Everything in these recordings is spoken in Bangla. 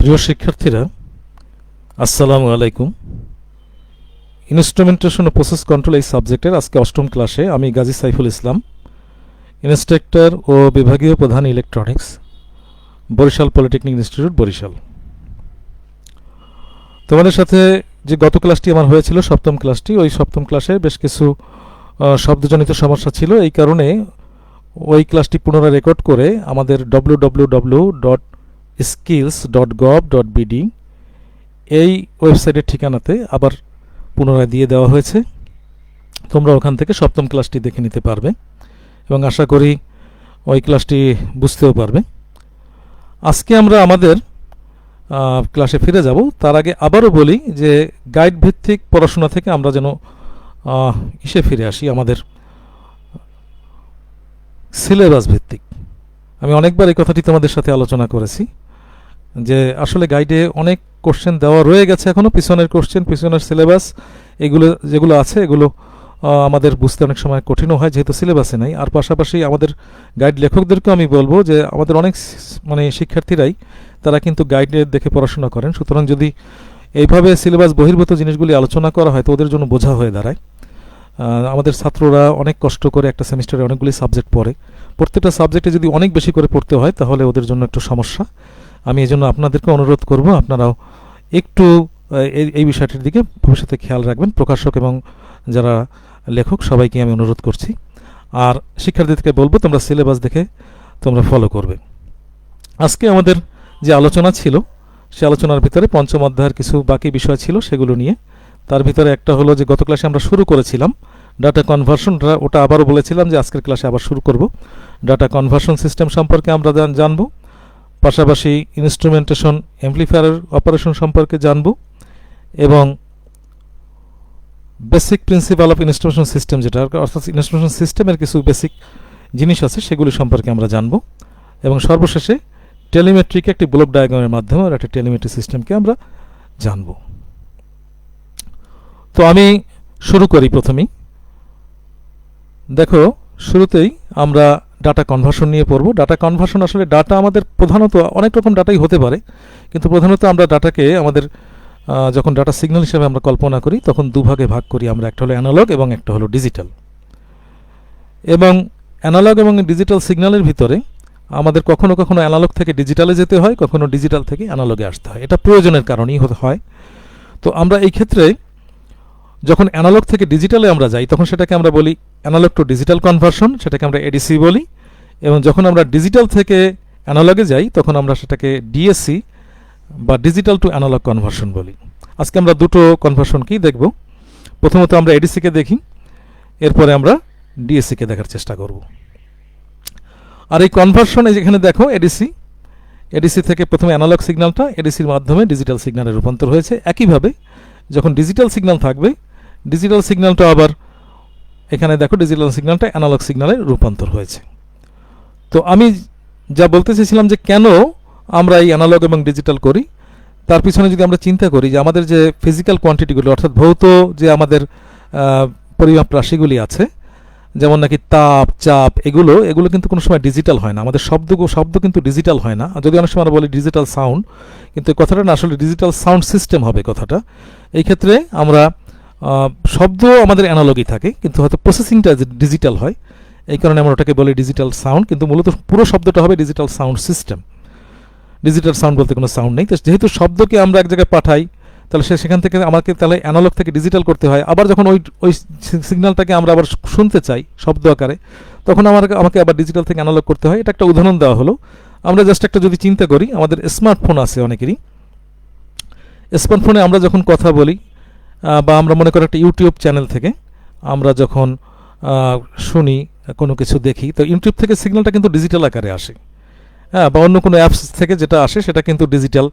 প্রিয় শিক্ষার্থীরা, আসসালামু আলাইকুম। ইনস্ট্রুমেন্টেশন ও প্রসেস কন্ট্রোল এই সাবজেক্টের আজকে অষ্টম ক্লাসে আমি গাজী সাইফুল ইসলাম, ইন্সট্রাক্টর ও বিভাগীয় প্রধান electronics, Barishal polytechnic institute, Barishal. তোমাদের সাথে যে গত ক্লাসটি আমার হয়েছিল, সপ্তম ক্লাসটি, ওই সপ্তম ক্লাসে বেশ কিছু শব্দজনিত সমস্যা ছিল। এই কারণে ওই ক্লাসটি পুনরায় রেকর্ড করে আমাদের www.skills.gov.bd এই ওয়েবসাইটের ঠিকানাতে আবার পুনরায় দিয়ে দেওয়া হয়েছে। তোমরা ওখান থেকে সপ্তম ক্লাসটি দেখে নিতে পারবে এবং আশা করি ওই ক্লাসটি বুঝতেও পারবে। আজকে আমরা আমাদের ক্লাসে ফিরে যাব। তার আগে আবারও বলি যে গাইড ভিত্তিক পড়াশোনা থেকে আমরা যেন ফিরে আসি আমাদের সিলেবাস ভিত্তিক। আমি অনেকবার এই কথাটি তোমাদের সাথে আলোচনা করেছি যে আসলে গাইডে অনেক কোশ্চেন দেওয়া রয়ে গেছে এখনও, পিছনের কোশ্চেন, পিছনের সিলেবাস এগুলো যেগুলো আছে এগুলো আমাদের বুঝতে অনেক সময় কঠিনও হয় যেহেতু সিলেবাসে নেই। আর পাশাপাশি আমাদের গাইড লেখকদেরকেও আমি বলবো যে আমাদের অনেক শিক্ষার্থীরাই তারা কিন্তু গাইডে দেখে পড়াশোনা করেন। সুতরাং যদি এইভাবে সিলেবাস বহির্ভূত জিনিসগুলি আলোচনা করা হয় তো ওদের জন্য বোঝা হয়ে দাঁড়ায়। আমাদের ছাত্ররা অনেক কষ্ট করে একটা সেমিস্টারে অনেকগুলি সাবজেক্ট পড়ে, প্রত্যেকটা সাবজেক্টে যদি অনেক বেশি করে পড়তে হয় তাহলে ওদের জন্য একটু সমস্যা। আমি এই জন্য আপনাদেরকে অনুরোধ করব আপনারাও একটু এই বিষয়টির দিকে ভবিষ্যতে খেয়াল রাখবেন। প্রকাশক এবং যারা লেখক সবাইকে আমি অনুরোধ করছি। আর শিক্ষার্থীদেরকে বলবো তোমরা সিলেবাস দেখে তোমরা ফলো করবে। আজকে আমাদের যে আলোচনা ছিল সে আলোচনার ভিতরে পঞ্চম অধ্যায়ের কিছু বাকি বিষয় ছিল সেগুলো নিয়ে। তার ভিতরে একটা হলো যে গত ক্লাসে আমরা শুরু করেছিলাম ডাটা কনভার্সন, ওটা আবারও বলেছিলাম যে আজকের ক্লাসে আবার শুরু করব। ডাটা কনভার্সন সিস্টেম সম্পর্কে আমরা জানব, পাশাপাশি ইনস্ট্রুমেন্টেশন অ্যাম্প্লিফায়ারের অপারেশন সম্পর্কে জানব এবং basic principal of instrumentation system, যেটা অর্থাৎ ইনস্ট্রুমেন্টেশন সিস্টেমের কিছু বেসিক জিনিস আছে সেগুলি সম্পর্কে আমরা জানব এবং সর্বশেষে টেলিমেট্রিকে একটি ব্লক ডায়াগ্রামের মাধ্যমে একটা টেলিমেট্রি সিস্টেমকে আমরা জানব। তো আমি শুরু করি প্রথমেই। দেখো, শুরুতেই আমরা ডাটা কনভার্সন নিয়ে পড়ব। ডাটা কনভার্সন আসলে ডাটা আমাদের প্রধানত অনেক রকম ডাটাই হতে পারে, কিন্তু প্রধানত আমরা ডাটাকে আমাদের যখন ডাটা সিগন্যাল হিসেবে আমরা কল্পনা করি তখন দুভাগে ভাগ করি আমরা, একটা হলো অ্যানালগ এবং একটা হলো ডিজিটাল। এবং অ্যানালগ এবং ডিজিটাল সিগন্যালের ভিতরে আমাদের কখনো কখনো অ্যানালগ থেকে ডিজিটালে যেতে হয়, কখনো ডিজিটাল থেকে অ্যানালগে আসতে হয়। এটা প্রয়োজনের কারণেই হয়। তো আমরা এই ক্ষেত্রে যখন অ্যানালগ থেকে ডিজিটালে আমরা যাই তখন সেটাকে আমরা বলি অ্যানালগ টু ডিজিটাল কনভার্সন, সেটাকে আমরা এডিসি বলি। এবং যখন আমরা ডিজিটাল থেকে অ্যানালগে যাই তখন আমরা সেটাকে ডিএসসি বা ডিজিটাল টু অ্যানালগ কনভার্সন বলি। আজকে আমরা দুটো কনভার্সনকেই দেখব। প্রথমত আমরা এডিসিকে দেখি, এরপরে আমরা ডিএসসিকে দেখার চেষ্টা করব। আর এই কনভার্সন যেখানে দেখো এডিসি থেকে প্রথমে অ্যানালগ সিগন্যালটা এডিসির মাধ্যমে ডিজিটাল সিগন্যালে রূপান্তর হয়েছে। একইভাবে যখন ডিজিটাল সিগন্যাল থাকবে ডিজিটাল সিগন্যালটা আবার এখানে দেখো ডিজিটাল সিগন্যালটা অ্যানালগ সিগন্যালে রূপান্তর হয়েছে। তো আমি যা বলতে চেয়েছিলাম যে কেন আমরা এই অ্যানালগ এবং ডিজিটাল করি, তার পিছনে যদি আমরা চিন্তা করি যে আমাদের যে ফিজিক্যাল কোয়ান্টিটিগুলো অর্থাৎ ভৌত যে আমাদের পরিমাপ রাশিগুলি আছে, যেমন নাকি তাপ, চাপ, এগুলো কিন্তু কোনো সময় ডিজিটাল হয় না। আমাদের শব্দ কিন্তু ডিজিটাল হয় না, যদি অনেক সময় আমরা বলি ডিজিটাল সাউন্ড, কিন্তু এই কথাটা না, আসলে ডিজিটাল সাউন্ড সিস্টেম হবে কথাটা। এই ক্ষেত্রে আমরা শব্দ আমাদের অ্যানালগই থাকে কিন্তু হয়তো প্রসেসিংটা ডিজিটাল হয়, এই কারণে আমরা ওটাকে বলি ডিজিটাল সাউন্ড, কিন্তু মূলত পুরো শব্দটা হবে digital sound system. Digital sound বলতে কোনো সাউন্ড নেই। তো যেহেতু শব্দকে আমরা এক জায়গায় পাঠাই তাহলে সেখান থেকে আমাকে তাহলে অ্যানালগ থেকে ডিজিটাল করতে হয়। আবার যখন ওই সিগন্যালটাকে আমরা আবার শুনতে চাই শব্দ আকারে তখন আমাকে আবার ডিজিটাল থেকে অ্যানালগ করতে হয়। এটা একটা উদাহরণ দেওয়া হলো। আমরা জাস্ট একটা যদি চিন্তা করি, আমাদের স্মার্টফোন আছে অনেকেরই। স্মার্টফোনে আমরা যখন কথা বলি বা আমরা মনে করি একটা ইউটিউব চ্যানেল থেকে আমরা যখন শুনি, কোনো কিছু দেখি, তো ইউটিউব থেকে সিগন্যালটা কিন্তু ডিজিটাল আকারে আসে, হ্যাঁ, বা অন্য কোনো অ্যাপস থেকে যেটা আসে সেটা কিন্তু ডিজিটাল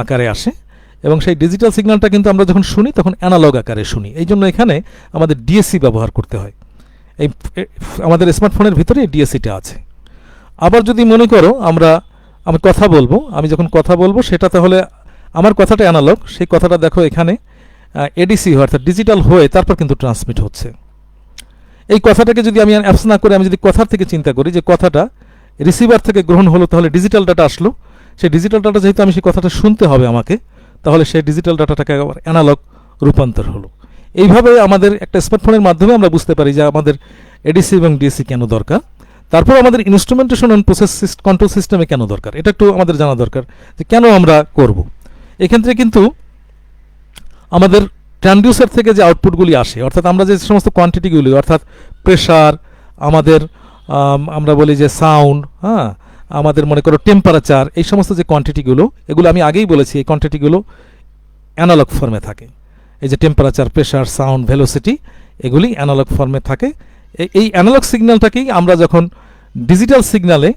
আকারে আসে। এবং সেই ডিজিটাল সিগন্যালটা কিন্তু আমরা যখন শুনি তখন অ্যানালগ আকারে শুনি। এই জন্য এখানে আমাদের ডিএসসি ব্যবহার করতে হয়। এই আমাদের স্মার্টফোনের ভিতরে ডিএসসিটা আছে। আবার যদি মনে করো আমি যখন কথা বলবো সেটা তাহলে আমার কথাটা অ্যানালগ, সেই কথাটা দেখো এখানে এডিসি হয় অর্থাৎ ডিজিটাল হয়ে তারপর কিন্তু ট্রান্সমিট হচ্ছে। এই কথাটাকে যদি আমি অ্যাপস না করে আমি যদি কথার থেকে চিন্তা করি যে কথাটা রিসিভার থেকে গ্রহণ হলো তাহলে ডিজিটাল ডাটা আসলো, সেই ডিজিটাল ডাটা যেহেতু আমি সেই কথাটা শুনতে হবে আমাকে, তাহলে সেই ডিজিটাল ডাটাটাকে আবার অ্যানালগ রূপান্তর হলো। এইভাবে আমাদের একটা স্মার্টফোনের মাধ্যমে আমরা বুঝতে পারি যে আমাদের এডিসি এবং ডিএসি কেন দরকার, তারপর আমাদের ইনস্ট্রুমেন্টেশন অ্যান্ড প্রসেস কন্ট্রোল সিস্টেমে কেন দরকার, এটা একটু আমাদের জানা দরকার যে কেন আমরা করব। এক্ষেত্রে কিন্তু আমাদের ট্রান্সডিউসার থেকে যে আউটপুটগুলি আসে, অর্থাৎ আমরা যে সমস্ত কোয়ান্টিটিগুলি, অর্থাৎ প্রেশার, আমাদের আমরা বলি যে সাউন্ড, হ্যাঁ, আমাদের মনে করো টেম্পারেচার, এই সমস্ত যে কোয়ান্টিটিগুলো, এগুলো আমি আগেই বলেছি এই কোয়ান্টিটিগুলো অ্যানালগ ফর্মে থাকে। এই যে টেম্পারেচার, প্রেশার, সাউন্ড, ভেলোসিটি, এগুলি অ্যানালগ ফর্মে থাকে। এই অ্যানালগ সিগন্যালটাকেই আমরা যখন ডিজিটাল সিগন্যালে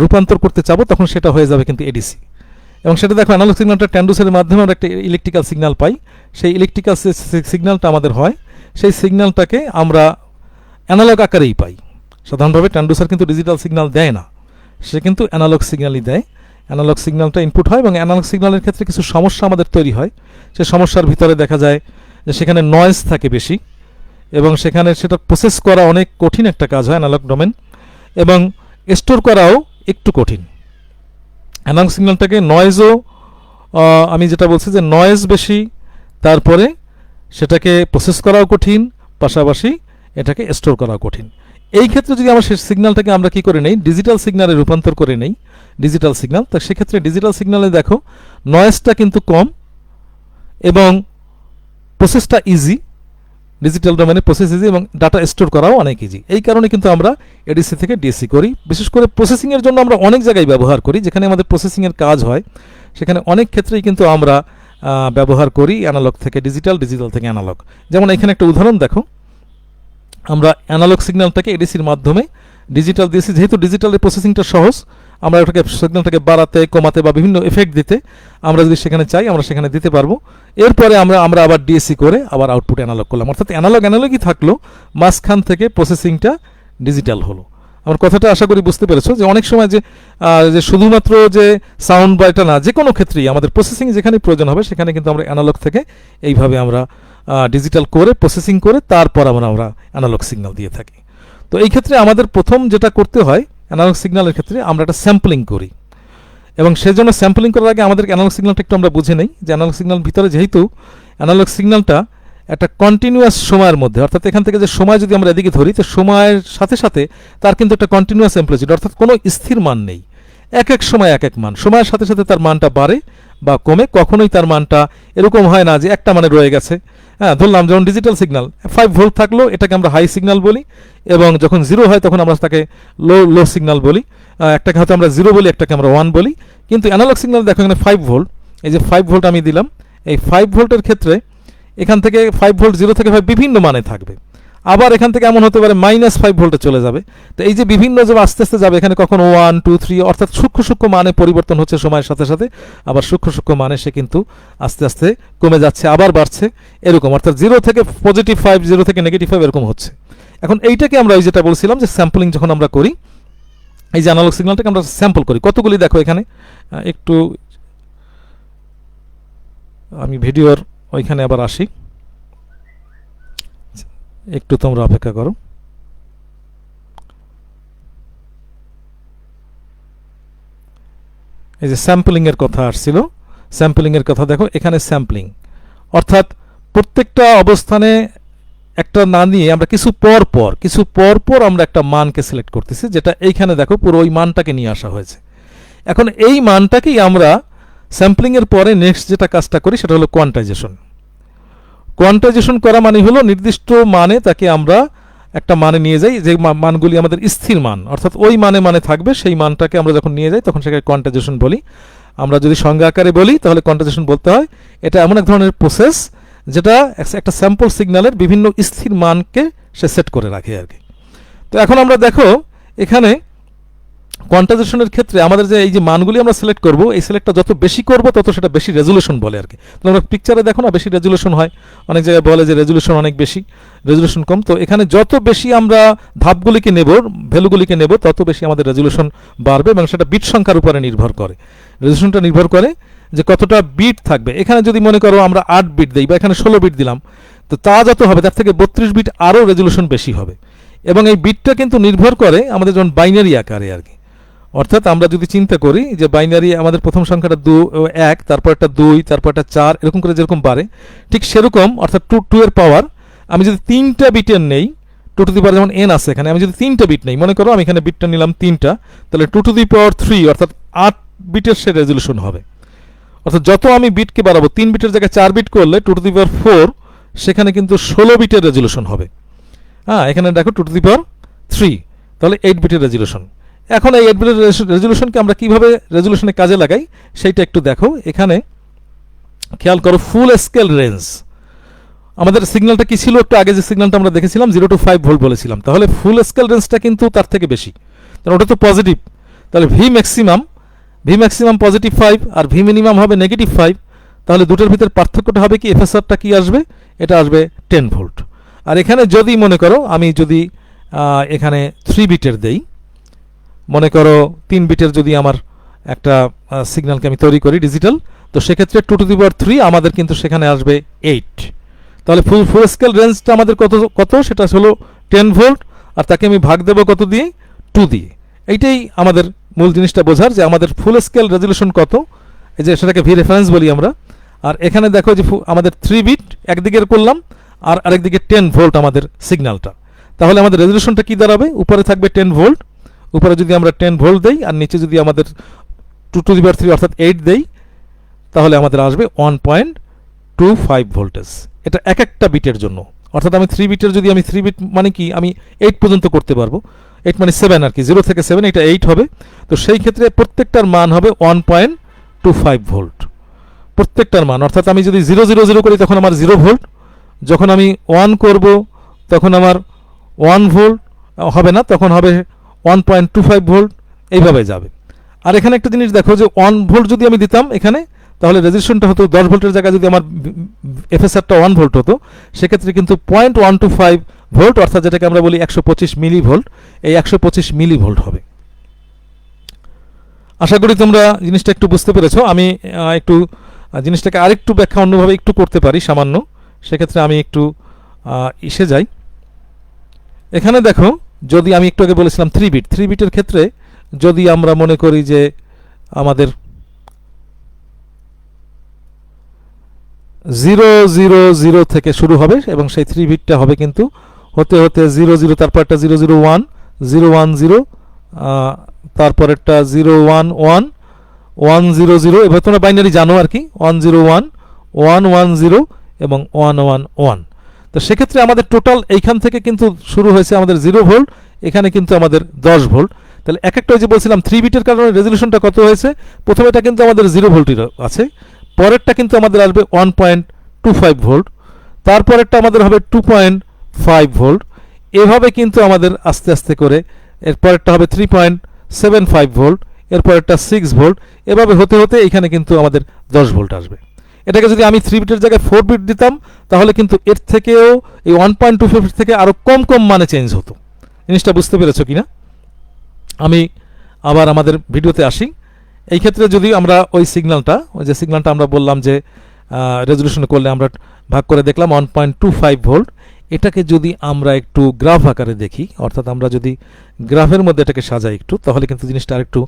রূপান্তর করতে চাবো তখন সেটা হয়ে যাবে কিন্তু এডিসি। এবং সেটা দেখো অ্যানালগ সিগন্যালটা ট্রান্সডিউসারের মাধ্যমে আমরা একটা ইলেকট্রিক্যাল সিগন্যাল পাই। সেই ইলেকট্রিক্যাল সিগন্যালটা আমাদের হয়, সেই সিগন্যালটাকে আমরা অ্যানালগ আকারেই পাই। সাধারণভাবে ট্রান্সডিউসার কিন্তু ডিজিটাল সিগন্যাল দেয় না, সে কিন্তু অ্যানালগ সিগন্যালই দেয়। অ্যানালগ সিগন্যালটা ইনপুট হয় এবং অ্যানালগ সিগন্যালের ক্ষেত্রে কিছু সমস্যা আমাদের তৈরি হয়। সে সমস্যার ভিতরে দেখা যায় যে সেখানে নয়েজ থাকে বেশি, এবং সেখানে সেটা প্রসেস করা অনেক কঠিন একটা কাজ হয় অ্যানালগ ডোমেন, এবং স্টোর করাও একটু কঠিন। অ্যানালগ সিগন্যালটাকে নয়েজও, আমি যেটা বলছি যে নয়েজ বেশি, তারপরে সেটাকে প্রসেস করাও কঠিন, পাশাপাশি এটাকে স্টোর করাও কঠিন। এই ক্ষেত্রে যদি আমরা সেই সিগন্যালটাকে আমরা কি করে নেই, ডিজিটাল সিগন্যালে রূপান্তর করে নেই, ডিজিটাল সিগন্যাল, তা সেক্ষেত্রে ডিজিটাল সিগন্যালে দেখো নয়েজটা কিন্তু কম এবং প্রসেসটা ইজি, ডিজিটাল ডোমেনে প্রসেস ইজি এবং ডাটা স্টোর করাও অনেক ইজি। এই কারণে কিন্তু আমরা এডিসি থেকে ডিএসি করি। বিশেষ করে প্রসেসিংয়ের জন্য আমরা অনেক জায়গায় ব্যবহার করি, যেখানে আমাদের প্রসেসিংয়ের কাজ হয় সেখানে অনেক ক্ষেত্রেই কিন্তু আমরা ব্যবহার করি অ্যানালগ থেকে ডিজিটাল, ডিজিটাল থেকে অ্যানালগ। যেমন এখানে একটা উদাহরণ দেখো, আমরা অ্যানালগ সিগন্যালটাকে এডিসির মাধ্যমে ডিজিটাল দিয়েছি। যেহেতু ডিজিটালের প্রসেসিংটা সহজ, আমরা ওটাকে সিগন্যালটাকে বাড়াতে, কমাতে বা বিভিন্ন এফেক্ট দিতে আমরা যদি সেখানে চাই আমরা সেখানে দিতে পারবো। এরপরে আমরা আবার ডিএসি করে আবার আউটপুট অ্যানালগ করলাম, অর্থাৎ অ্যানালগই থাকলো, মাঝখান থেকে প্রসেসিংটা ডিজিটাল হলো। আমার কথাটা আশা করি বুঝতে পেরেছো যে অনেক সময় যে শুধুমাত্র যে সাউন্ড বা এটা না, যে কোনো ক্ষেত্রেই আমাদের প্রসেসিং যেখানে প্রয়োজন হবে সেখানে কিন্তু আমরা অ্যানালগ থেকে এইভাবে আমরা ডিজিটাল করে প্রসেসিং করে তারপর আমরা অ্যানালগ সিগন্যাল দিয়ে থাকি। তো এই ক্ষেত্রে আমাদের প্রথম যেটা করতে হয় অ্যানালগ সিগন্যালের ক্ষেত্রে আমরা একটা স্যাম্পলিং করি, এবং সেজন্য স্যাম্পলিং করার আগে আমাদের অ্যানালগ সিগন্যালটা একটু আমরা বুঝে নেই যে অ্যানালগ সিগন্যাল ভিতরে যেহেতু অ্যানালগ সিগন্যালটা একটা কন্টিনিউয়াস সময়ের মধ্যে, অর্থাৎ এখান থেকে যে সময় যদি আমরা এদিকে ধরি তো সময়ের সাথে সাথে তার কিন্তু একটা কন্টিনিউয়াস অ্যাম্প্লিটিউড, অর্থাৎ কোনো স্থির মান নেই, এক এক সময় এক এক মান, সময়ের সাথে সাথে তার মানটা বাড়ে বা কমে, কখনোই তার মানটা এরকম হয় না যে একটা মানে রয়ে গেছে। হ্যাঁ, ধরলাম যেমন ডিজিটাল সিগন্যাল 5 ভোল্ট থাকলো, এটাকে আমরা হাই সিগন্যাল বলি, এবং যখন 0 হয় তখন আমরা তাকে লো সিগন্যাল বলি। একটাকে হয়তো আমরা 0 বলি, একটাকে আমরা 1 বলি। কিন্তু অ্যানালগ সিগন্যাল দেখো এখানে 5 ভোল্ট, এই যে 5 ভোল্ট আমি দিলাম, এই 5 ভোল্টের ক্ষেত্রে এখান থেকে 5 ভোল্ট 0 থেকে 5 বিভিন্ন মানে থাকবে, আবার এখান থেকে এমন হতে পারে -5 ভোল্টে চলে যাবে। তো এই যে বিভিন্ন যে আস্তে আস্তে যাবে, এখানে কখনো 1 2 3, অর্থাৎ সূক্ষ্ম মানে পরিবর্তন হচ্ছে সময়ের সাথে সাথে, আবার সূক্ষ্ম মানে সে কিন্তু আস্তে আস্তে কমে যাচ্ছে, আবার বাড়ছে, এরকম, অর্থাৎ 0 থেকে +5, 0 থেকে -5 এরকম হচ্ছে। এখন এইটাকে আমরা ওই যেটা বলছিলাম যে স্যাম্পলিং যখন আমরা করি, এই যে অ্যানালগ সিগন্যালটাকে আমরা স্যাম্পল করি, কতগুলি দেখো এখানে, একটু আমি ভিডিওর ওইখানে আবার আসি, একটু তোমরা অপেক্ষা করো। এই যে স্যাম্পলিং এর কথা আসছিল, স্যাম্পলিং এর কথা দেখো এখানে, স্যাম্পলিং অর্থাৎ প্রত্যেকটা অবস্থানে একটা না নিয়ে আমরা কিছু পর পর আমরা একটা মানকে সিলেক্ট করতেছি, যেটা এইখানে দেখো পুরো ওই মানটাকে নিয়ে আসা হয়েছে। এখন এই মানটাকেই আমরা স্যাম্পলিং এর পরে নেক্সট যেটা কাজটা করি সেটা হলো কোয়ান্টাইজেশন। কোয়ান্টাইজেশন করা মানে হলো নির্দিষ্ট মানে তাকে আমরা একটা মানে নিয়ে যাই, যে মানগুলি আমাদের স্থির মান, অর্থাৎ ওই মানে থাকবে, সেই মানটাকে আমরা যখন নিয়ে যাই তখন সেটাকে কোয়ান্টাইজেশন বলি। আমরা যদি সংজ্ঞা আকারে বলি তাহলে কোয়ান্টাইজেশন বলতে হয় এটা এমন এক ধরনের প্রসেস যেটা একটা স্যাম্পল সিগন্যালের বিভিন্ন স্থির মানকে সে সেট করে রাখে আর কি। তো এখন আমরা দেখো এখানে কোয়ান্টাইজেশনের ক্ষেত্রে আমাদের যে এই যে মানগুলি আমরা সিলেক্ট করব, এই সিলেক্টটা যত বেশি করব তত সেটা বেশি রেজুলেশন বলে আর কি। তো আমরা পিকচারে দেখো না বেশি রেজুলেশন হয়, অনেক জায়গায় বলে যে রেজুলেশন অনেক বেশি, রেজুলেশন কম। তো এখানে যত বেশি আমরা ধাপগুলিকে নেব, ভ্যালুগুলিকে নেব, তত বেশি আমাদের রেজুলেশন বাড়বে, এবং সেটা বিট সংখ্যার উপরে নির্ভর করে। রেজুলেশনটা নির্ভর করে যে কতটা বিট থাকবে। এখানে যদি মনে করো আমরা 8 বিট দিই বা এখানে 16 বিট দিলাম, তো তা যত হবে তার থেকে 32 বিট আরও রেজুলেশন বেশি হবে। এবং এই বিটটা কিন্তু নির্ভর করে আমাদের যেমন বাইনারি আকারে আর কি, অর্থাৎ আমরা যদি চিন্তা করি যে বাইনারি আমাদের প্রথম সংখ্যাটা 1, তারপর একটা 2, তারপর একটা 4, এরকম করে যেরকম বাড়ে, ঠিক সেরকম অর্থাৎ 2 এর পাওয়ার আমি যদি 3টা বিটের নেই, 2 টু দি পাওয়ার যেমন n আছে এখানে, আমি যদি 3টা বিট নেই, মনে করো আমি এখানে বিটটা নিলাম 3টা, তাহলে 2 টু দি পাওয়ার 3 অর্থাৎ 8 বিটের সে রেজলিউশন হবে। অর্থাৎ যত আমি বিটকে বাড়াবো, 3 বিটের জায়গায় 4 বিট করলে 2 টু দি পাওয়ার 4, সেখানে কিন্তু 16 বিটের রেজলিউশন হবে। এখানে দেখো 2 টু দি পাওয়ার 3, তাহলে 8 বিটের রেজলিউশন। এখন এই 8 বিটের রেজলিউশনকে আমরা কিভাবে রেজলিউশনে কাজে লাগাই সেইটা একটু দেখো। এখানে খেয়াল করো, ফুল স্কেল রেঞ্জ আমাদের সিগন্যালটা কি ছিল, একটু আগে যে সিগন্যালটা আমরা দেখেছিলাম 0 to 5 ভোল্ট বলেছিলাম, তাহলে ফুল স্কেল রেঞ্জটা কিন্তু তার থেকে বেশি, কারণ ওটা তো পজিটিভ। তাহলে ভি ম্যাক্সিমাম পজিটিভ 5 আর ভি মিনিমাম হবে নেগেটিভ 5, তাহলে দুটোর ভিতর পার্থক্যটা হবে কি, এফএসআরটা কি আসবে, এটা আসবে 10 ভোল্ট। আর এখানে যদি মনে করো আমি যদি এখানে 3 বিটের দেই, মনে করো 3 বিটের যদি আমার একটা সিগন্যালকে আমি তৈরি করি ডিজিটাল, তো সেক্ষেত্রে 2 টু দি পাওয়ার 3 আমাদের কিন্তু সেখানে আসবে 8। তাহলে ফুল স্কেল রেঞ্জটা আমাদের কত সেটা হলো 10 ভোল্ট, আর তাকে আমি ভাগ দেবো কত দিয়ে, 2 দিয়ে। এইটাই আমাদের মূল জিনিসটা বোঝার, যে আমাদের ফুল স্কেল রেজলিউশন কত, এই যে সেটাকে ভি রেফারেন্স বলি আমরা। আর এখানে দেখো যে আমাদের 3 বিট একদিকে করলাম, আর আরেকদিকে 10 ভোল্ট আমাদের সিগন্যালটা, তাহলে আমাদের রেজলিউশনটা কি দাঁড়াবে, উপরে থাকবে 10 ভোল্ট, উপরে যদি আমরা 10 ভোল্ট দেই আর নিচে যদি আমাদের 2 টু দি পাওয়ার 3 অর্থাৎ 8 দেই, তাহলে আমাদের আসবে 1.25 ভোল্টেজ। এটা এক একটা বিটের জন্য, অর্থাৎ আমি 3 বিটের যদি আমি 3 বিট মানে কি আমি 8 পর্যন্ত করতে পারবো, 8 মানে 7 আর কি, 0 থেকে 7 এটা 8 হবে। তো সেই ক্ষেত্রে প্রত্যেকটার মান হবে 1.25 ভোল্ট প্রত্যেকটার মান। অর্থাৎ আমি যদি 0 0 0 করি তখন আমার 0 ভোল্ট, যখন আমি 1 করব তখন আমার 1 ভোল্ট হবে না, তখন হবে 1.25 ভোল্ট, এইভাবে যাবে। আর এখানে একটা জিনিস দেখো, যে 1 ভোল্ট যদি আমি দিতাম এখানে, তাহলে রেজিস্ট্রেশনটা হতো 10 ভোল্টের জায়গায় যদি আমার এফএসআরটা 1 ভোল্ট হতো, সেক্ষেত্রে কিন্তু 0.125 ভোল্ট, অর্থাৎ যেটাকে আমরা বলি 125 মিলি ভোল্ট, এই 125 মিলি ভোল্ট হবে। আশা করি তোমরা জিনিসটা একটু বুঝতে পেরেছো। আমি একটু জিনিসটাকে আরেকটু ব্যাখ্যা অন্যভাবে একটু করতে পারি সামান্য, সেক্ষেত্রে আমি একটু এসে যাই। এখানে দেখো, যদি আমি একটু আগে বলেছিলাম 3 বিটের ক্ষেত্রে যদি আমরা মনে করি যে আমাদের 000 থেকে শুরু হবে, এবং সেই 3 বিটটা হবে কিন্তু হতে হতে 00, তারপর একটা 001, 010, তারপর একটা 011, 100, এবার তোমরা বাইনারি জানো আর কি, 101, 110 এবং 111। তো সেক্ষেত্রে আমাদের টোটাল এইখান থেকে কিন্তু শুরু হয়েছে আমাদের 0 ভোল্ট, এখানে কিন্তু আমাদের 10 ভোল্ট। তাহলে এক একটা যে বলছিলাম 3 বিটের কারণে রেজলিউশনটা কত হয়েছে, প্রথমেটা কিন্তু আমাদের 0 ভোল্টই আছে, পরেরটা কিন্তু আমাদের আসবে 1.25 ভোল্ট, তারপরেরটা আমাদের হবে 2.5 ভোল্ট, এভাবে কিন্তু আমাদের আস্তে আস্তে করে এরপরেরটা হবে 3.75 ভোল্ট, এরপরেরটা 6 ভোল্ট, এভাবে হতে হতে এখানে কিন্তু আমাদের 10 ভোল্ট আসবে। এটাকে যদি আমি 3 বিটের জায়গায় 4 বিট দিতাম, তাহলে কিন্তু এর থেকেও এই 1.25 থেকে আরও কম মানে চেঞ্জ হতো। জিনিসটা বুঝতে পেরেছো কিনা? আমি আবার আমাদের ভিডিওতে আসি। এই ক্ষেত্রে যদি আমরা ওই যে সিগন্যালটা আমরা বললাম যে রেজলিউশন করলে আমরা ভাগ করে দেখলাম 1.25 ভোল্ট, এটাকে যদি আমরা একটু গ্রাফ আকারে দেখি, অর্থাৎ আমরা যদি গ্রাফের মধ্যে এটাকে সাজাই একটু, তাহলে কিন্তু জিনিসটা আরেকটু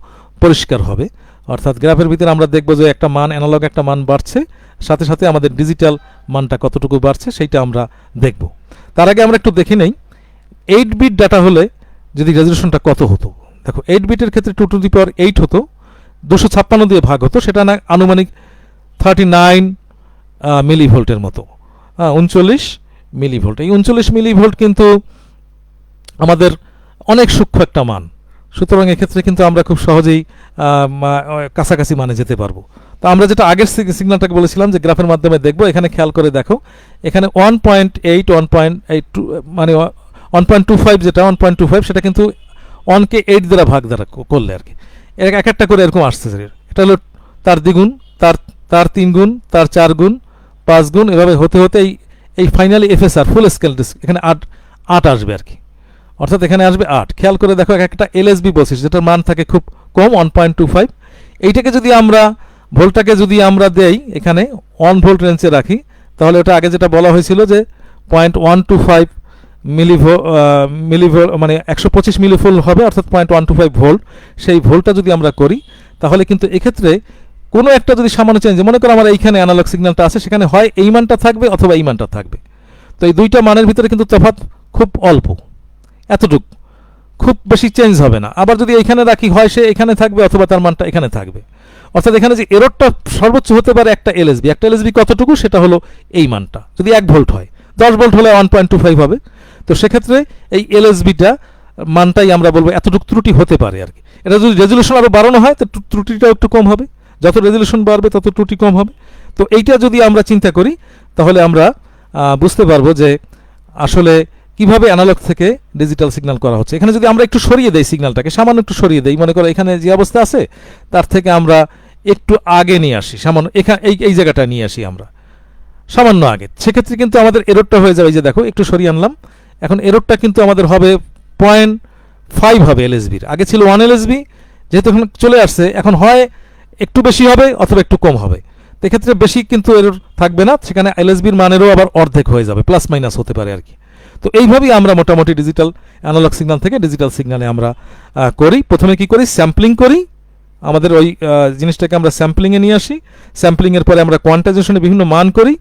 পরিষ্কার হবে। অর্থাৎ গ্রাফের ভিতরে আমরা দেখব যে একটা মান, অ্যানালগ একটা মান বাড়ছে, সাথে সাথে আমাদের ডিজিটাল মানটা কতটুকু বাড়ছে সেইটা আমরা দেখব। তার আগে আমরা একটু দেখে নেই 8 বিট ডাটা হলে যদি রেজলিউশনটা কত হতো। দেখো 8 বিটের ক্ষেত্রে 2 টু দি পাওয়ার 8 হতো, 256 দিয়ে ভাগ হতো, সেটা না আনুমানিক 39 মিলি ভোল্টের মতো, 39 মিলি ভোল্ট। এই 39 মিলি ভোল্ট কিন্তু আমাদের অনেক সূক্ষ্ম একটা মান, সুতরাং এক্ষেত্রে কিন্তু আমরা খুব সহজেই কাছাকাছি মানে যেতে পারবো। তো আমরা যেটা আগের সিগন্যালটাকে বলেছিলাম যে গ্রাফের মাধ্যমে দেখব, এখানে খেয়াল করে দেখো, এখানে 1.8 মানে 1.25 যেটা 1.25 সেটা কিন্তু 1কে 8 দ্বারা ভাগ দ্বারা করলে আর কি এক একটা করে এরকম আসছে। এটা হলো তার দ্বিগুণ, তার 3 গুণ, তার 4 গুণ, 5 গুণ, এভাবে হতে হতে এই ফাইনালি এফএসআর ফুল স্কেল এখানে 8 আসবে আর কি, অর্থাৎ এখানে আসবে 8। খেয়াল করে দেখো, একটা এলএসবি বলছিস যেটার মান থাকে খুব কম 1.25, এইটাকে যদি আমরা ভোল্টটাকে যদি আমরা দেই এখানে 1 ভোল্ট রেঞ্জে রাখি, তাহলে ওটা আগে যেটা বলা হয়েছিল যে 0.125 মিলিভোল্ট মানে 125 মিলিভোল্ট হবে, অর্থাৎ 0.125 ভোল্ট। সেই ভোল্টটা যদি আমরা করি তাহলে কিন্তু এক্ষেত্রে কোনো একটা যদি সামান্য চেঞ্জ, মনে করো আমার এইখানে অ্যানালগ সিগন্যালটা আছে, সেখানে হয় এই মানটা থাকবে অথবা এই মানটা থাকবে। তো এই দুইটা মানের ভিতরে কিন্তু তফাৎ খুব অল্প, এতটুকু, খুব বেশি চেঞ্জ হবে না। আবার যদি এইখানে রাখি হয় সে এখানে থাকবে অথবা তার মানটা এখানে থাকবে। অর্থাৎ এখানে যে এররটা সর্বোচ্চ হতে পারে একটা এলএসবি, একটা এলএসবি কতটুকু, সেটা হলো এই মানটা। যদি 1 ভোল্ট হয়, 10 ভোল্ট হলে 1.25 হবে। তো সেক্ষেত্রে এই এলএসবিটা মানটাই আমরা বলবো এতটুকু ত্রুটি হতে পারে আর কি। এটা যদি রেজলিউশন আরও বাড়ানো হয় তো ত্রুটিটাও একটু কম হবে, যত রেজলিউশন বাড়বে তত ত্রুটি কম হবে। তো এইটা যদি আমরা চিন্তা করি তাহলে আমরা বুঝতে পারবো যে আসলে কিভাবে অ্যানালগ থেকে ডিজিটাল সিগন্যাল করা হচ্ছে। এখানে যদি আমরা একটু সরিয়ে দেই সিগন্যালটাকে, সামান্য একটু সরিয়ে দেই, মনে করো এখানে যে অবস্থা আছে তার থেকে আমরা একটু আগে নিয়ে আসি, সামান্য এখানে এই জায়গাটা নিয়ে আসি আমরা সামান্য আগে, সেক্ষেত্রে কিন্তু আমাদের এররটা হয়ে যাবে, যে দেখো একটু সরিয়ে আনলাম, এখন এররটা কিন্তু আমাদের হবে 0.5 হবে এলএসবির, আগে ছিল 1 এলএসবি, যেহেতু এখন চলে আসছে এখন হয় একটু বেশি হবে অথবা একটু কম হবে। তো এক্ষেত্রে বেশি কিন্তু এরর থাকবে না, সেখানে এলএসবির মানেরও আবার অর্ধেক হয়ে যাবে, প্লাস মাইনাস হতে পারে আর কি। তো এইভাবেই আমরা মোটামুটি ডিজিটাল অ্যানালগ সিগন্যাল থেকে ডিজিটাল সিগন্যালে আমরা করি। প্রথমে কি করি, স্যাম্পলিং করি, আমাদের ওই জিনিসটাকে আমরা স্যাম্পলিংয়ে নিয়ে আসি। স্যাম্পলিংয়ের পরে আমরা কোয়ান্টাইজেশনে বিভিন্ন মান করি,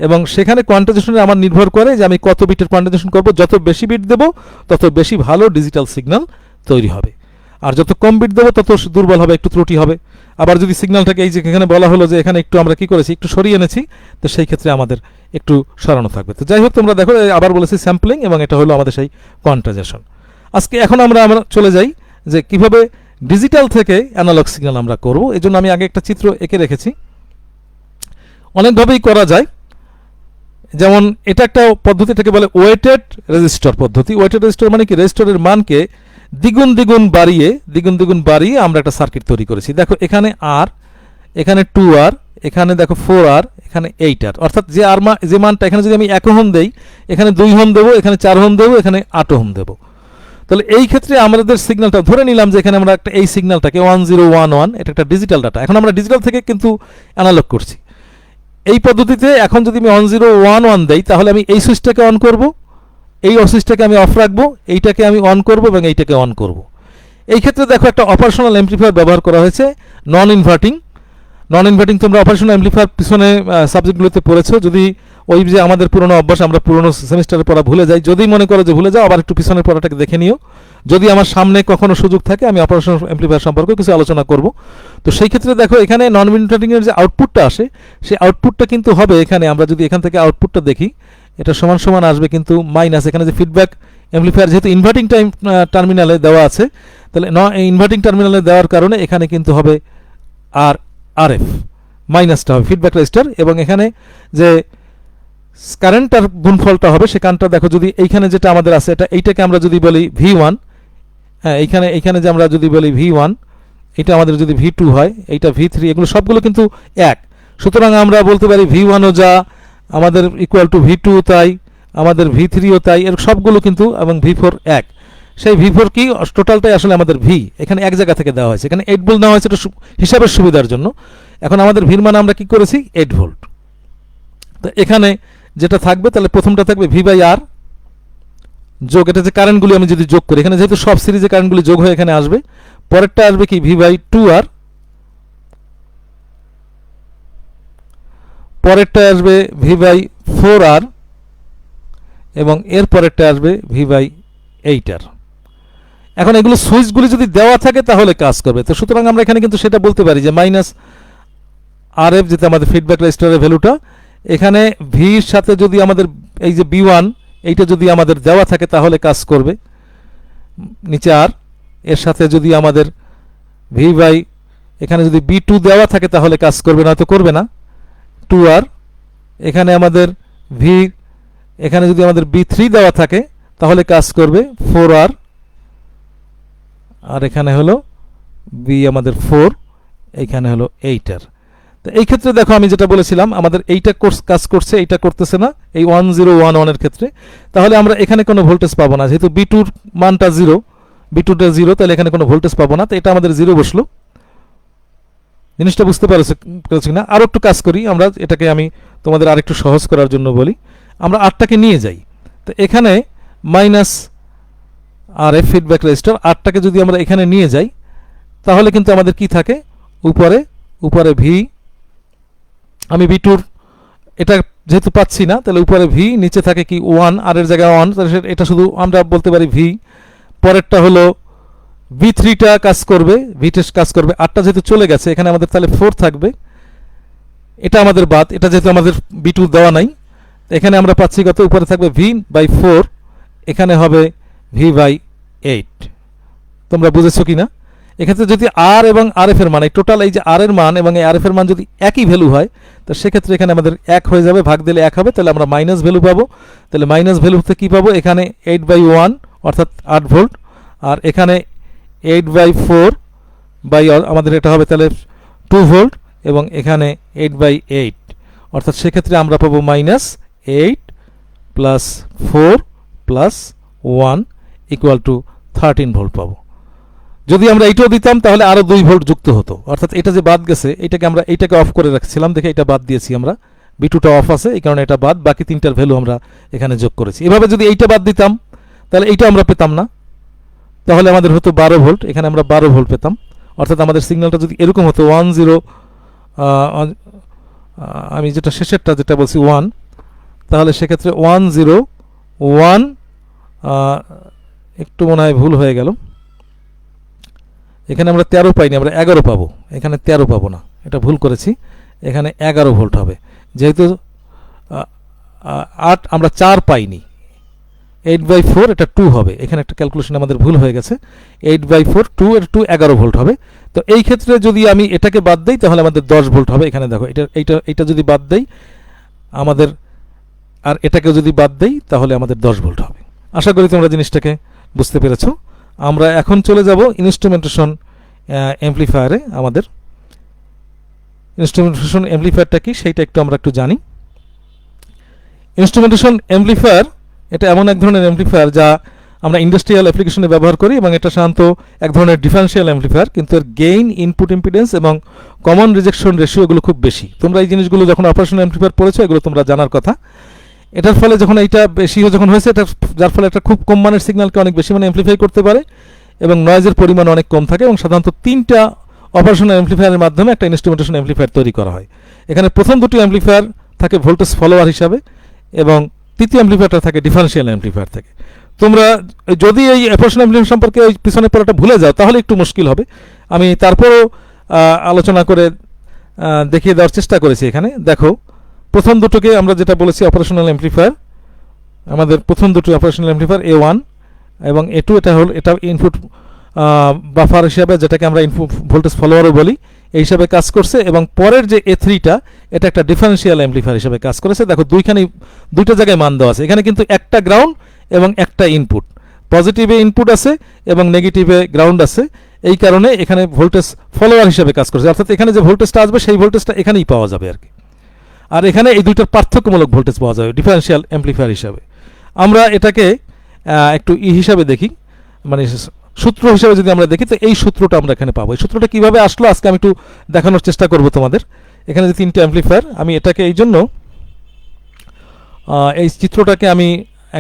এবং সেখানে কোয়ান্টাইজেশনে আমার নির্ভর করে যে আমি কত বিটের কোয়ান্টাইজেশন করব। যত বেশি বিট দেবো তত বেশি ভালো ডিজিটাল সিগন্যাল তৈরি হবে, আর যত কম বিট দেবো তত দুর্বল হবে, একটু ত্রুটি হবে। আবার যদি সিগন্যালটাকে এই যে এখানে বলা হলো যে এখানে একটু আমরা কি করেছি, একটু সরিয়ে এনেছি, তো সেই ক্ষেত্রে আমাদের একটু সরানো থাকবে। তো যাই হোক, তোমরা দেখো আবার বলেছি স্যাম্পলিং, এবং এটা হলো আমাদের সেই কোয়ান্টাইজেশন। আজকে এখন আমরা চলে যাই যে কিভাবে ডিজিটাল থেকে অ্যানালগ সিগন্যাল আমরা করব। এই জন্য আমি আগে একটা চিত্র এঁকে রেখেছি। অনেকভাবেই করা যায়, যেমন এটা একটা পদ্ধতি, এটাকে বলে ওয়েটেড রেজিস্টার পদ্ধতি। ওয়েটেড রেজিস্টার মানে কি, রেজিস্টারের মানকে দ্বিগুণ দ্বিগুণ বাড়িয়ে আমরা একটা সার্কিট তৈরি করেছি। দেখো এখানে আর, এখানে 2R, এখানে দেখো 4R, এখানে 8R, অর্থাৎ যে মানটা এখানে যদি আমি 1 ওহম দেই, এখানে 2 ওহম দেবো, এখানে 4 ওহম দেবো, এখানে 8 ওহম দেবো। তাহলে এই ক্ষেত্রে আমাদের সিগন্যালটা ধরে নিলাম যে এখানে আমরা একটা এই সিগন্যালটাকে 1011, এটা একটা ডিজিটাল ডাটা। এখন আমরা ডিজিটাল থেকে কিন্তু অ্যানালগ করছি। এই পদ্ধতিতে এখন যদি আমি 1011 দেই, তাহলে আমি এই সুইচটাকে অন করব, এই সুইচটাকে আমি অফ রাখবো, এইটাকে আমি অন করব এবং এইটাকে অন করব। এই ক্ষেত্রে দেখো একটা অপারেশনাল অ্যাম্প্লিফায়ার ব্যবহার করা হয়েছে, নন ইনভার্টিং। তোমরা অপারেশনাল অ্যাম্প্লিফায়ার পিছনে সাবজেক্টগুলোতে পড়েছো। যদি ওই যে আমাদের পুরনো অভ্যাস, আমরা পুরনো সেমিস্টারের পড়া ভুলে যাই, যদি মনে করো যে ভুলে যাও, আবার একটু পিছনের পড়াটাকে দেখে নিও। যদি আমার সামনে কখনো সুযোগ থাকে আমি অপারেশনাল অ্যাম্প্লিফায়ার সম্পর্কে কিছু আলোচনা করব। তো সেই ক্ষেত্রে দেখো এখানে নন ইনভার্টিং এর যে আউটপুটটা আসে, সেই আউটপুটটা কিন্তু হবে এখানে, আমরা যদি এখান থেকে আউটপুটটা দেখি, এটা সমান সমান আসবে কিন্তু মাইনাস, এখানে যে ফিডব্যাক অ্যাম্প্লিফায়ার যেহেতু ইনভার্টিং টার্মিনালে দেওয়া আছে, তাহলে ইনভার্টিং টার্মিনালে দেওয়ার কারণে এখানে কিন্তু হবে আরএফ, মাইনাসটা হবে ফিডব্যাক রেজিস্টার, এবং এখানে যে কারেন্টটার গুণফলটা হবে সে কারেন্টটা দেখো, যদি এইখানে যেটা আমাদের আছে এইটাকে আমরা যদি বলি V1, হ্যাঁ এইখানে যে আমরা যদি বলি V1, এটা আমাদের যদি V2 হয়, এইটা V3, এগুলো সবগুলো কিন্তু এক। সুতরাং আমরা বলতে পারি V1ও যা আমাদের ইকুয়াল টু V2 তাই, আমাদের V3ও তাই, এর সবগুলো কিন্তু, এবং V4 এক। সেই V4 কি, টোটালটাই আসলে আমাদের V, এখানে এক জায়গা থেকে দেওয়া হয়েছে, এখানে 8 ভোল্ট দেওয়া হয়েছে, এটা হিসাবের সুবিধার জন্য। এখন আমাদের ভির মান আমরা কি করেছি, 8 ভোল্ট। তো এখানে যেটা থাকবে, তাহলে প্রথমটা থাকবে V/R যোগ, এটা যে কারেন্টগুলি আমি যদি যোগ করি, এখানে যেহেতু সব সিরিজে কারেন্টগুলি যোগ হয়ে এখানে আসবে, পরেরটা আসবে কি V/2R, পরেরটা আসবে V/4R, এবং এর পরেরটা আসবে V/8R। এখন এগুলো সুইচগুলি যদি দেওয়া থাকে তাহলে কাজ করবে। তো সুতরাং আমরা এখানে কিন্তু সেটা বলতে পারি যে মাইনাস RF, যেটা আমাদের ফিডব্যাক রেজিস্টারের ভ্যালুটা, এখানে ভির সাথে যদি আমাদের এই যে B1 এইটা যদি আমাদের দেওয়া থাকে তাহলে কাজ করবে, নিচে আর, এর সাথে যদি আমাদের এখানে যদি B2 দেওয়া থাকে তাহলে কাজ করবে, না তো করবে না। 2R, এখানে আমাদের এখানে যদি আমাদের B3 দেওয়া থাকে তাহলে কাজ করবে 4R, আর এখানে হলো B আমাদের 4, এখানে হলো 8R। তো এই ক্ষেত্রে দেখো আমি যেটা বলেছিলাম, আমাদের এইটা কাজ করছে, এইটা করতেছে না, এই 1011 এর ক্ষেত্রে। তাহলে আমরা এখানে কোনো ভোল্টেজ পাবো না, যেহেতু B2 মানটা 0, B2টা 0, তাহলে এখানে কোনো ভোল্টেজ পাবো না। তো এটা আমাদের 0 বসলো। জিনিসটা বুঝতে পেরেছি না? আরও একটু কাজ করি আমরা, এটাকে আমি তোমাদের আরেকটু সহজ করার জন্য বলি। আমরা 8টাকে নিয়ে যাই, তো এখানে মাইনাস আর এফ ফিডব্যাক রেজিস্টার, আরটাকে যদি আমরা এখানে নিয়ে যাই তাহলে কিন্তু আমাদের কি থাকে, উপরে উপরে ভি, আমি ভি টুর এটা যেহেতু পাচ্ছি না তাহলে উপরে ভি, নিচে থাকে কি 1, আর এর জায়গায় 1, তাহলে এটা শুধু আমরা বলতে পারি ভি। পরেরটা হলো ভি থ্রিটা কাজ করবে, ভি টেস্ট কাজ করবে, আরটা যেহেতু চলে গেছে এখানে আমাদের তাহলে 4 থাকবে, এটা আমাদের বাদ, এটা যেহেতু আমাদের বি টু দেওয়া নাই, এখানে আমরা পাচ্ছি কত, উপরে থাকবে ভি বাই 4, এখানে হবে ভি বাই 8। তোমরা বুঝেছো কি না? এক্ষেত্রে যদি আর এবং আর এফ এর মান, এই টোটাল এই যে আর এর মান এবং এই আর এফ এর মান যদি একই ভ্যালু হয়, তো সেক্ষেত্রে এখানে আমাদের 1 হয়ে যাবে, ভাগ দিলে 1 হবে, তাহলে আমরা মাইনাস ভ্যালু পাবো। তাহলে মাইনাস ভ্যালুতে কী পাবো, এখানে 8/1 অর্থাৎ 8 ভোল্ট, আর এখানে 8/4 বাই আমাদের এটা হবে তাহলে 2 ভোল্ট, এবং এখানে 8/8 অর্থাৎ সেক্ষেত্রে আমরা পাবো -8 plus 4 plus 1 equal to 13 volt পাবো। যদি আমরা এইটাও দিতাম তাহলে আরও 2 ভোল্ট যুক্ত হতো, অর্থাৎ এটা যে বাদ গেছে এটাকে আমরা এইটাকে অফ করে রাখছিলাম, দেখে এটা বাদ দিয়েছি আমরা, বি2টা অফ আছে এই কারণে এটা বাদ, বাকি তিনটার ভ্যালু আমরা এখানে যোগ করেছি। এভাবে যদি এইটা বাদ দিতাম তাহলে এইটা আমরা পেতাম না, তাহলে আমাদের হতো 12 ভোল্ট, এখানে আমরা 12 ভোল্ট পেতাম, অর্থাৎ আমাদের সিগন্যালটা যদি এরকম হতো 10, আমি যেটা শেষেরটা যেটা বলছি 1, তাহলে সেক্ষেত্রে 101, একটু মনে হয় ভুল হয়ে গেল, এখানে আমরা 13 পাইনি, আমরা 11 পাবো, এখানে 13 পাবো না, এটা ভুল করেছি, এখানে 11 ভোল্ট হবে, যেহেতু 8 আমরা 4 পাইনি, 8/4 এটা 2 হবে, এখানে একটা ক্যালকুলেশন আমাদের ভুল হয়ে গেছে, 8/4 2 এর 2 11 ভোল্ট হবে। তো এই ক্ষেত্রে যদি আমি এটাকে বাদ দেই তাহলে আমাদের 10 ভোল্ট হবে, এখানে দেখো এটা যদি বাদ দেই আমাদের, আর এটাকে যদি বাদ দেই তাহলে আমাদের 10 ভোল্ট হবে। আশা করি তোমরা জিনিসটাকে বুঝতে পেরেছো। আমরা এখন চলে যাব ইনস্ট্রুমেন্টেশন অ্যাম্প্লিফায়ারে। আমাদের ইনস্ট্রুমেন্টেশন অ্যাম্প্লিফায়ারটা কি সেইটা আমরা একটু জানি। ইনস্ট্রুমেন্টেশন অ্যাম্প্লিফায়ার এটা এমন এক ধরনের অ্যাম্প্লিফায়ার যা আমরা ইন্ডাস্ট্রিয়াল অ্যাপ্লিকেশনে ব্যবহার করি, এবং এটা সাধারণত এক ধরনের ডিফারেন্সিয়াল অ্যাম্প্লিফায়ার, কিন্তু এর গেইন, ইনপুট ইম্পিডেন্স এবং কমন রিজেকশন রেশিও এগুলো খুব বেশি। তোমরা এই জিনিসগুলো যখন অপারেশনাল অ্যাম্প্লিফায়ার পড়েছো এগুলো তোমরা জানার কথা। এটার ফলে যখন এইটা বেশি যখন হয়েছে, এটা যার ফলে একটা খুব কম মানের সিগন্যালকে অনেক বেশি মানে অ্যাম্প্লিফাই করতে পারে, এবং নয়েজের পরিমাণ অনেক কম থাকে, এবং সাধারণত 3টা অপারেশনাল অ্যাম্প্লিফায়ারের মাধ্যমে একটা ইনস্ট্রুমেন্টেশন অ্যাম্প্লিফায়ার তৈরি করা হয়। এখানে প্রথম দুটি অ্যাম্প্লিফায়ার থাকে ভোল্টেজ ফলোয়ার হিসাবে, এবং তৃতীয় অ্যাম্প্লিফায়ারটা থাকে ডিফারেন্সিয়াল অ্যাম্প্লিফায়ার থাকে। তোমরা যদি এই অপারেশনাল অ্যাম্প্লিফায়ার সম্পর্কে ওই পিছনে পড়াটা ভুলে যাও তাহলে একটু মুশকিল হবে। আমি তারপরও আলোচনা করে দেখিয়ে দেওয়ার চেষ্টা করেছি। এখানে দেখো, প্রথম দুটোকে আমরা যেটা বলেছি অপারেশনাল অ্যাম্প্লিফায়ার, আমাদের প্রথম দুটো অপারেশনাল অ্যাম্প্লিফায়ার A1 এবং A2, এটা ইনপুট বাফার হিসাবে, যেটাকে আমরা ইনপুট ভোল্টেজ ফলোয়ারও বলি, এই হিসাবে কাজ করছে, এবং পরের যে A3টা এটা একটা ডিফারেন্সিয়াল অ্যাম্প্লিফায়ার হিসাবে কাজ করেছে। দেখো দুইটা জায়গায় মান দেওয়া আছে, এখানে কিন্তু একটা গ্রাউন্ড এবং একটা ইনপুট, পজিটিভে ইনপুট আছে এবং নেগেটিভে গ্রাউন্ড আছে, এই কারণে এখানে ভোল্টেজ ফলোয়ার হিসাবে কাজ করছে, অর্থাৎ এখানে যে ভোল্টেজটা আসবে সেই ভোল্টেজটা এখানেই পাওয়া যাবে আর কি। আর এখানে এই দুইটার পার্থক্যমূলক ভোল্টেজ পাওয়া যাবে ডিফারেন্সিয়াল অ্যাম্প্লিফায়ার হিসাবে। আমরা এটাকে একটু হিসাবে দেখি, মানে সূত্র হিসাবে যদি আমরা দেখি, তো এই সূত্রটা আমরা এখানে পাবো। এই সূত্রটা কিভাবে আসলো আজকে আমি একটু দেখানোর চেষ্টা করব তোমাদের। এখানে যে 3টে অ্যাম্প্লিফায়ার, আমি এটাকে এই জন্য এই চিত্রটাকে আমি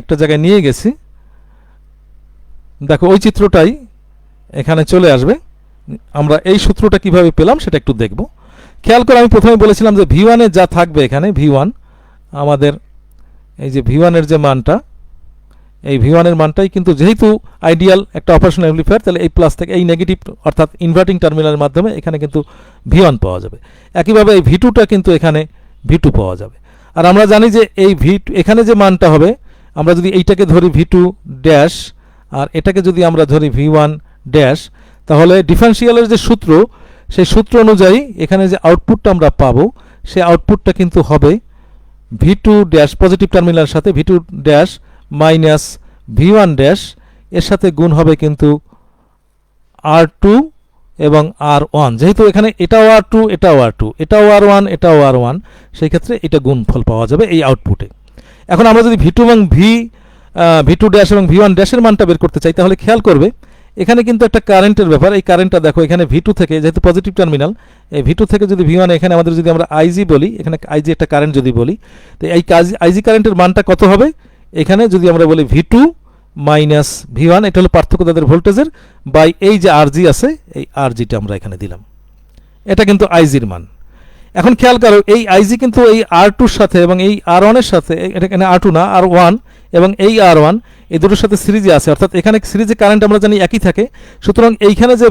একটা জায়গায় নিয়ে গেছি, দেখো ওই চিত্রটাই এখানে চলে আসবে। আমরা এই সূত্রটা কিভাবে পেলাম সেটা একটু দেখব। খেয়াল করে আমি প্রথমে বলেছিলাম যে V1 এ যা থাকবে, এখানে V1 আমাদের এই যে V1 এর যে মানটা, এই V1 এর মানটাই কিন্তু যেহেতু আইডিয়াল একটা অপারেশনাল অ্যাম্প্লিফায়ার, তাহলে এই প্লাস থেকে এই নেগেটিভ অর্থাৎ ইনভার্টিং টার্মিনালের মাধ্যমে এখানে কিন্তু V1 পাওয়া যাবে। একইভাবে এই V2টা কিন্তু এখানে V2 পাওয়া যাবে। আর আমরা জানি যে এই V2 এখানে যে মানটা হবে, আমরা যদি এইটাকে ধরি V2 ড্যাশ আর এটাকে যদি আমরা ধরি V1 ড্যাশ, তাহলে ডিফারেন্সিয়ালের যে সূত্র, সেই সূত্র অনুযায়ী এখানে যে আউটপুটটা আমরা পাবো সেই আউটপুটটা কিন্তু হবে V2 ড্যাশ পজিটিভ টার্মিনালের সাথে V2 dash minus V1 dash, এর সাথে গুণ হবে কিন্তু R2 এবং R1, যেহেতু এখানে এটাও R2 এটাও R2 এটাও R1 এটাও R1, সেই ক্ষেত্রে এটা গুণফল পাওয়া যাবে এই আউটপুটে। এখন আমরা যদি V2 এবং V2 ড্যাশ এবং V1 ড্যাশের মানটা বের করতে চাই, তাহলে খেয়াল করবে এখানে কিন্তু একটা কারেন্টের ব্যাপার। এই কারেন্টটা দেখো, এখানে V2 থেকে, যেহেতু পজিটিভ টার্মিনাল, এই V2 থেকে যদি V1, এখানে আমাদের যদি আমরা IG বলি, এখানে IG একটা কারেন্ট যদি বলি, তো এই IG কারেন্টের মানটা কত হবে, এখানে যদি আমরা বলি V2 মাইনাস V1, এটা হলো পার্থক্য তাদের ভোল্টেজের, বাই এই যে RG আছে, এই RGটা আমরা এখানে দিলাম। এটা কিন্তু আইজির মান। এখন খেয়াল করো এই আইজি কিন্তু এই R2-র সাথে এবং এই R1 এর সাথে, এটা এখানে R2 না R1 এবং এই R1 এই দুটোর সাথে সিরিজে আছে, অর্থাৎ এখানে সিরিজে কারেন্ট আমরা জানি একই থাকে। সুতরাং এইখানে যে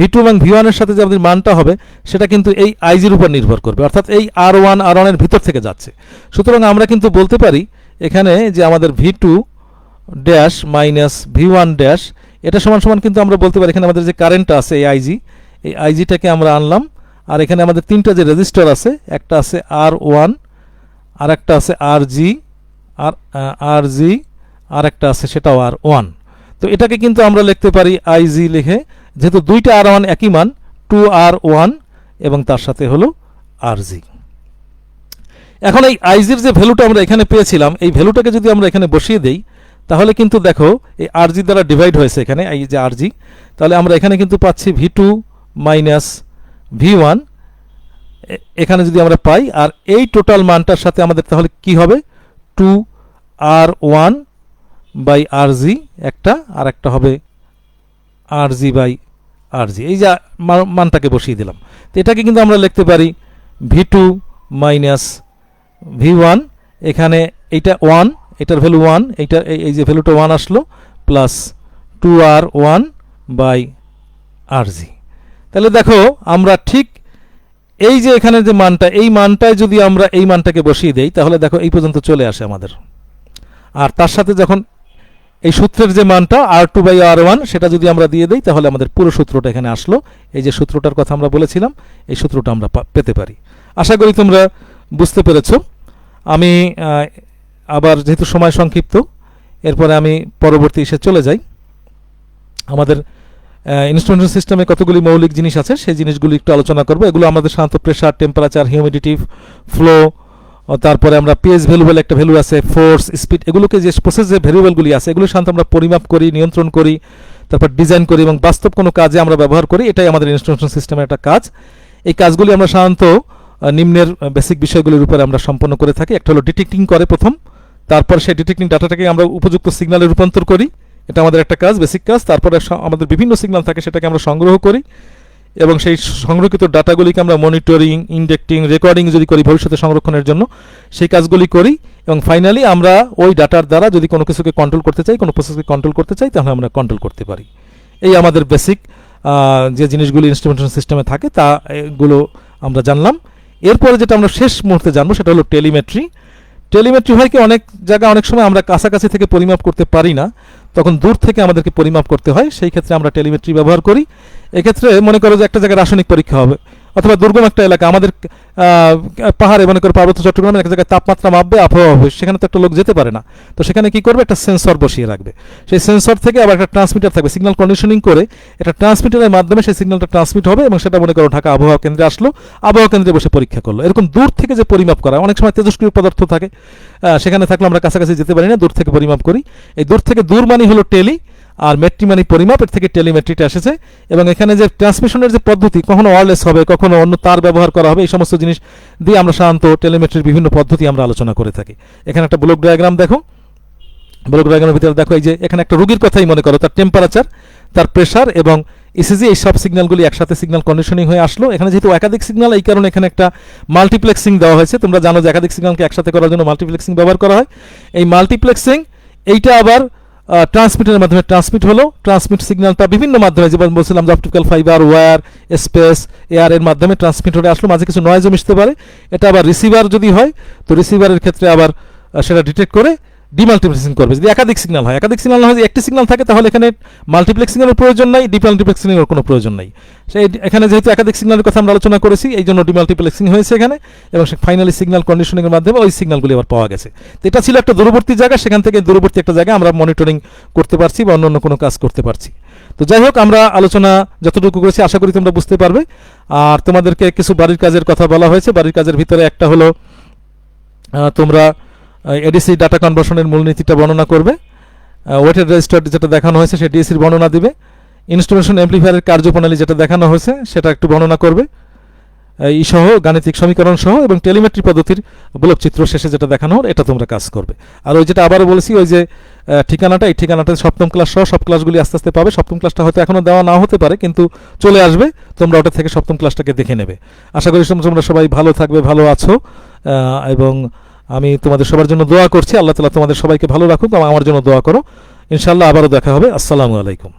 V2 এবং V1 এর সাথে যে আমাদের মানটা হবে সেটা কিন্তু এই আইজির উপর নির্ভর করবে, অর্থাৎ এই R1 এর ভিতর থেকে যাচ্ছে। সুতরাং আমরা কিন্তু বলতে পারি এখানে যে আমাদের V2 dash minus V1 dash এটা সমান সমান কিন্তু আমরা বলতে পারি এখানে আমাদের যে কারেন্টটা আছে এই আইজিটাকে আমরা আনলাম, আর এখানে আমাদের তিনটা যে রেজিস্টার আছে, একটা আছে R1, আর একটা আছে RG, আর একটা আছে সেটাও R1। তো এটাকে কিন্তু আমরা লিখতে পারি IG লিখে, যেহেতু দুইটা R1 একই মান 2R1 এবং তার সাথে হলো RG। এখন এই আইজির যে ভ্যালুটা আমরা এখানে পেয়েছিলাম, এই ভ্যালুটাকে যদি আমরা এখানে বসিয়ে দেই তাহলে কিন্তু দেখো এই RG দ্বারা ডিভাইড হয়েছে এখানে এই যে RG, তাহলে আমরা এখানে কিন্তু পাচ্ছি V2 মাইনাস V1 এখানে যদি আমরা পাই, আর এই টোটাল মানটার সাথে আমাদের তাহলে কি হবে 2R1 বাই RG একটা, আর একটা হবে RG বাই RG, এই যে মানটাকে বসিয়ে দিলাম। তো এটাকে কিন্তু আমরা লিখতে পারি V2 মাইনাস V1, এখানে এইটা 1, এটার ভ্যালু 1, এইটা এই যে ভ্যালুটা 1 আসলো, প্লাস 2R1 বাই RG। তাহলে দেখো আমরা ঠিক এই যে এখানে যে মানটা, এই মানটায় যদি আমরা এই মানটাকে বসিয়ে দেই তাহলে দেখো এই পর্যন্ত চলে আসে আমাদের। আর তার সাথে যখন এই সূত্রের যে মানটা R2 বাই R1 সেটা যদি আমরা দিয়ে দেই তাহলে আমাদের পুরো সূত্রটা এখানে আসলো। এই যে সূত্রটার কথা আমরা বলেছিলাম এই সূত্রটা আমরা পেতে পারি। আশা করি তোমরা বুঝতে পেরেছ। আমি আবার যেহেতু সময় সংক্ষিপ্ত, এরপরে আমি পরবর্তী এসে চলে যাই। আমাদের ইনস্ট্রুমেন্টেশন সিস্টেমে কতগুলি মৌলিক জিনিস আছে সেই জিনিসগুলি একটু আলোচনা করব। এগুলো আমাদের সাধারণত প্রেশার, টেম্পারেচার, হিউমিডিটি, ফ্লো, তারপরে আমরা পিএইচ ভ্যালু বলে একটা ভ্যালু আছে, ফোর্স, স্পিড, এগুলোকে যে প্রসেস যে ভ্যারিয়েবলগুলি আছে এগুলো সাধারণত আমরা পরিমাপ করি, নিয়ন্ত্রণ করি, তারপর ডিজাইন করি এবং বাস্তব কোনো কাজে আমরা ব্যবহার করি। এটাই আমাদের ইনস্ট্রুমেন্টেশন সিস্টেমের একটা কাজ। এই কাজগুলি আমরা সাধারণত নিম্নের বেসিক বিষয়গুলির উপরে আমরা সম্পন্ন করে থাকি। একটা হলো ডিটেক্টিং করে প্রথম, তারপর সেই ডিটেক্টিং ডাটাটাকে আমরা উপযুক্ত সিগন্যালে রূপান্তর করি, এটা আমাদের একটা কাজ, বেসিক কাজ। তারপরে আমাদের বিভিন্ন সিগন্যাল থাকে সেটাকে আমরা সংগ্রহ করি এবং সেই সংরক্ষিত ডাটাগুলিকে আমরা মনিটরিং, ইন্ডেক্টিং, রেকর্ডিং যদি করি ভবিষ্যতে সংরক্ষণের জন্য সেই কাজগুলি করি। এবং ফাইনালি আমরা ওই ডাটার দ্বারা যদি কোনো কিছুকে কন্ট্রোল করতে চাই, কোনো প্রসেসকে কন্ট্রোল করতে চাই তাহলে আমরা কন্ট্রোল করতে পারি। এই আমাদের বেসিক যে জিনিসগুলি ইনস্ট্রুমেন্টেশন সিস্টেমে থাকে তা এগুলো আমরা জানলাম। এরপরে যেটা আমরা শেষ মুহূর্তে জানবো সেটা হলো টেলিমেট্রি। টেলিমেট্রি হয় কি অনেক জায়গায় অনেক সময় আমরা কাছাকাছি থেকে পরিমাপ করতে পারি না, তখন দূর থেকে আমাদেরকে পরিমাপ করতে হয়, সেই ক্ষেত্রে আমরা টেলিমেট্রি ব্যবহার করি। এক্ষেত্রে মনে করো যে একটা জায়গায় রাসায়নিক পরীক্ষা হবে অথবা দুর্গম একটা এলাকা, আমাদের পাহাড়ে মনে করো পার্বত্য চট্টগ্রামে এক জায়গায় তাপমাত্রা মাপবে, আবহাওয়া হবে, সেখানে তো একটা লোক যেতে পারে না, তো সেখানে কি করবে একটা সেন্সর বসিয়ে রাখবে। সেই সেন্সর থেকে আবার একটা ট্রান্সমিটার থাকবে, সিগন্যাল কন্ডিশনিং করে এটা ট্রান্সমিটারের মাধ্যমে সেই সিগন্যালটা ট্রান্সমিট হবে এবং সেটা মনে করো ঢাকা আবহাওয়া কেন্দ্রে আসলো, আবহাওয়া কেন্দ্রে বসে পরীক্ষা করলো। এরকম দূর থেকে যে পরিমাপ করা, অনেক সময় তেজস্ক্রিয় পদার্থ থাকে সেখানে থাকলে আমরা কাছাকাছি যেতে পারি না, দূর থেকে পরিমাপ করি। এই দূর থেকে দূর মানে হলো টেলি, আর মেট্রি মানে পরিমাপ, এর থেকে টেলিমেট্রিটা এসেছে। এবং এখানে যে ট্রান্সমিশনের যে পদ্ধতি, কখনো ওয়্যারলেস হবে, কখনো অন্য তার ব্যবহার করা হবে, এই সমস্ত জিনিস দিয়ে আমরা সাধারণত টেলিমেট্রির বিভিন্ন পদ্ধতি আমরা আলোচনা করে থাকি। এখানে একটা ব্লক ডায়াগ্রাম দেখো, ব্লক ডায়াগ্রামের ভিতরে দেখো এই যে এখানে একটা রোগীর কথাই মনে করো, তার টেম্পারেচার, তার প্রেশার এবং ইসিজি, এই সব সিগন্যালগুলি একসাথে সিগন্যাল কন্ডিশনিং হয়ে আসলো। এখানে যেহেতু একাধিক সিগন্যাল, এই কারণে এখানে একটা মাল্টিপ্লেক্সিং দেওয়া হয়েছে। তোমরা জানো যে একাধিক সিগন্যালকে একসাথে করার জন্য মাল্টিপ্লেক্সিং ব্যবহার করা হয়। এই মাল্টিপ্লেক্সিং এইটা আবার ট্রান্সমিটারের মাধ্যমে ট্রান্সমিট হলো। ট্রান্সমিট সিগন্যালটা বিভিন্ন মাধ্যমে, যেমন বলছিলাম যে optical fiber, wire, space, air এর মাধ্যমে ট্রান্সমিট হয়ে আসলো। মাঝে কিছু নয়েজও মিশতে পারে। এটা আবার রিসিভার যদি হয় তো রিসিভারের ক্ষেত্রে আবার সেটা ডিটেক্ট করে ডিমাল্টিপ্লেক্সিং করবে। যদি একাধিক সিগন্যাল হয়, একাধিক সিগন্যাল হয়, যদি একটি সিগন্যাল থাকে তাহলে এখানে মাল্টিপ্লেক্সিং এর প্রয়োজন নাই, ডিমাল্টিপ্লেক্সিং এর কোনো প্রয়োজন নাই। সেই এখানে যেহেতু একাধিক সিগন্যালের কথা আমরা আলোচনা করেছি এই জন্য ডিমাল্টিপ্লেক্সিং হয়েছে এখানে, এবং ফাইনালি সিগন্যাল কন্ডিশনিং এর মাধ্যমে ওই সিগন্যালগুলি আবার পাওয়া গেছে। তো এটা ছিল একটা দূরবর্তী জায়গা, সেখান থেকে দূরবর্তী একটা জায়গায় আমরা মনিটরিং করতে পারছি বা অন্য কোনো কাজ করতে পারছি। তো যাই হোক, আমরা আলোচনা যতটুকু করেছি আশা করি তোমরা বুঝতে পারবে। আর তোমাদেরকে কিছু বাড়ির কাজের কথা বলা হয়েছে। বাড়ির কাজের ভিতরে একটা হলো তোমরা এডিসি ডাটা কনভার্সনের মূলনীতিটা বর্ণনা করবে। ওয়েটেড রেজিস্টার যেটা দেখানো হয়েছে সেই ডিএসির বর্ণনা দিবে। ইনস্ট্রুমেন্টেশন অ্যাম্প্লিফায়ারের কার্যপ্রণালী যেটা দেখানো হয়েছে সেটা একটু বর্ণনা করবে এই সহ, গাণিতিক সমীকরণ সহ, এবং টেলিমেট্রি পদ্ধতির ব্লক চিত্র শেষে যেটা দেখানো হয় এটা তোমরা কাজ করবে। আর ওই যেটা আবারও বলেছি, ওই যে ঠিকানাটা, এই ঠিকানাটাতে সপ্তম ক্লাস সহ সব ক্লাসগুলি আস্তে আস্তে পাবে। সপ্তম ক্লাসটা হয়তো এখনও দেওয়া নাও হতে পারে, কিন্তু চলে আসবে, তোমরা ওটা থেকে সপ্তম ক্লাসটাকে দেখে নেবে। আশা করি তোমরা সবাই ভালো থাকবে, ভালো আছো, এবং আমি তোমাদের সবার জন্য দোয়া করছি। আল্লাহ তাআলা তোমাদের সবাইকে ভালো রাখুক এবং আমার জন্য দোয়া করো। ইনশাআল্লাহ আবারও দেখা হবে। আসসালামু আলাইকুম।